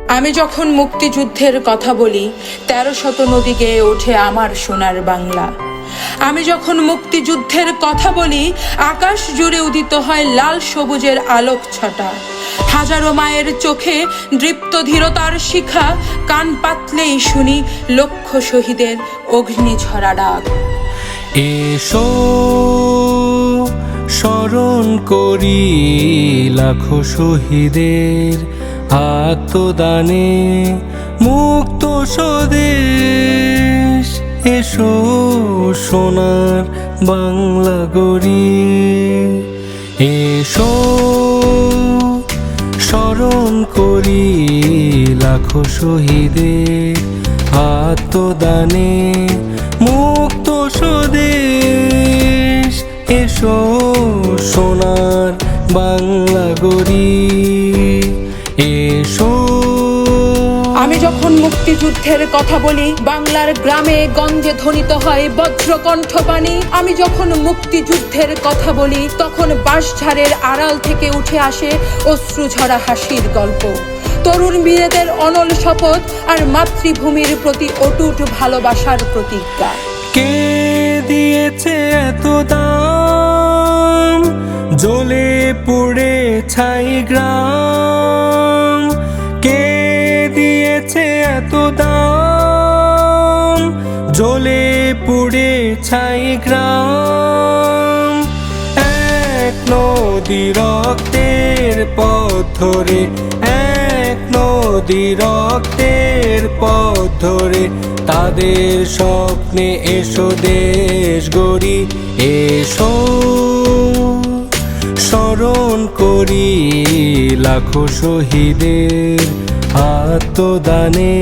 আমি যখন মুক্তিযুদ্ধের কথা বলি ১৩শত নদী গেয়ে ওঠে আমার সোনার বাংলা। আমি যখন মুক্তিযুদ্ধের কথা বলি আকাশ জুড়ে উদিত হয় লাল সবুজের আলোক ছটা। হাজারো মায়ের চোখে দৃপ্ত ধীরতার শিখা, কান পাতলেই শুনি লক্ষ শহীদের অগ্নিঝরা ডাক। এসো স্মরণ করি লাখো শহীদের আত্মদানে মুক্ত স্বদেশ। এসো সোনার বাংলা গড়ি, এসো স্মরণ করি লাখো শহীদের আত্মদানে মুক্ত স্বদেশ। এসো সোনার বাংলা গড়ি, এসো। আমি যখন মুক্তিযুদ্ধের কথা বলি বাংলার গ্রামে গঞ্জে ধ্বনিত হয় বজ্রকণ্ঠ বাণী। আমি যখন মুক্তিযুদ্ধের কথা বলি তখন বাঁশঝাড়ের আড়াল থেকে উঠে আসে অশ্রুঝরা হাসির গল্প, তরুণ বীরেদের অনল শপথ আর মাতৃভূমির প্রতি অটুট ভালোবাসার প্রতিজ্ঞা। কে দিয়েছে এত দাম, জ্বলে পুড়ে ছাই গ্রাম। কে দিয়েছে এত দাম, জ্বলে পুড়ে ছাই গ্রাম। এক নদী রক্তের পথ ধরে, এক নদী রক্তের পথ ধরে তাদের স্বপ্নে এসো দেশ গড়ি। এসো স্মরণ করি লাখো শহীদের আত্মদানে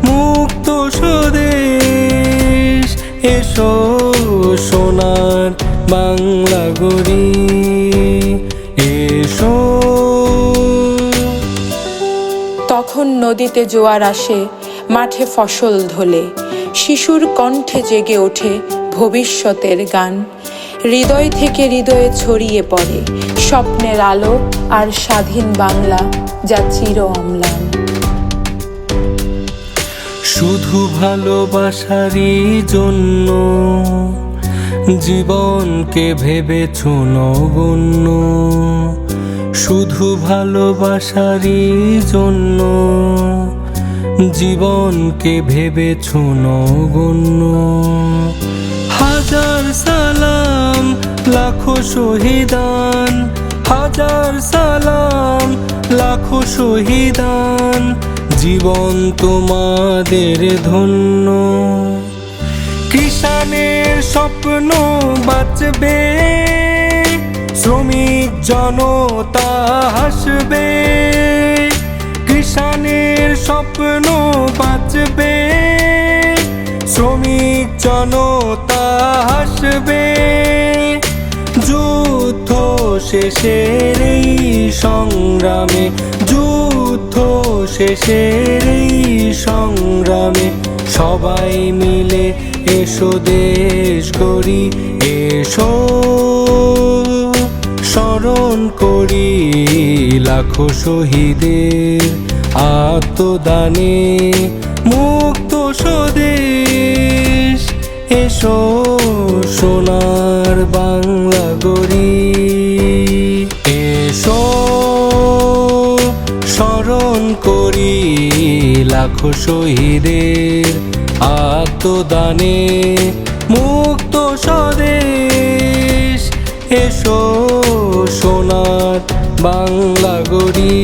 মুক্ত স্বদেশ। এসো সোনার বাংলা গড়ি, এসো। তখন নদীতে জোয়ার আসে, মাঠে ফসল ধলে, শিশুর কণ্ঠে জেগে ওঠে ভবিষ্যতের গান। হৃদয় থেকে হৃদয়ে ছড়িয়ে পড়ে স্বপ্নের আলো আর স্বাধীন বাংলা যা চির অম্লান। শুধু ভালোবাসারই জন্য জীবনকে ভেবেছ নগণ্য। শুধু ভালোবাসারই জন্য জীবনকে ভেবেছ নগণ্য। হাজার সালাম লাখো শহীদান, হাজার সালাম লাখো শহীদান। জীবন তোমাদের ধন্য। কৃষাণের স্বপ্ন বাঁচবে, শ্রমিক জনতা হাসবে। কৃষাণের স্বপ্ন বাঁচবে, শ্রমিক জনতা হাসবে। যুদ্ধ শেষের এই সংগ্রামে, যুদ্ধ শেষের এই সংগ্রামে সবাই মিলে এসো দেশ গড়ি। এসো স্মরণ করি লাখো শহীদের আত্মদানে মুক্ত স্বদেশ। এসো সোনার বাংলা গড়ি, এসো স্মরণ করি লাখো শহীদের আত্মদানে মুক্ত স্বদেশ। এসো সোনার বাংলা গড়ি,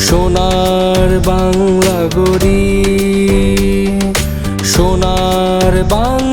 সোনার বাংলা গড়ি, সোনার বাংলা।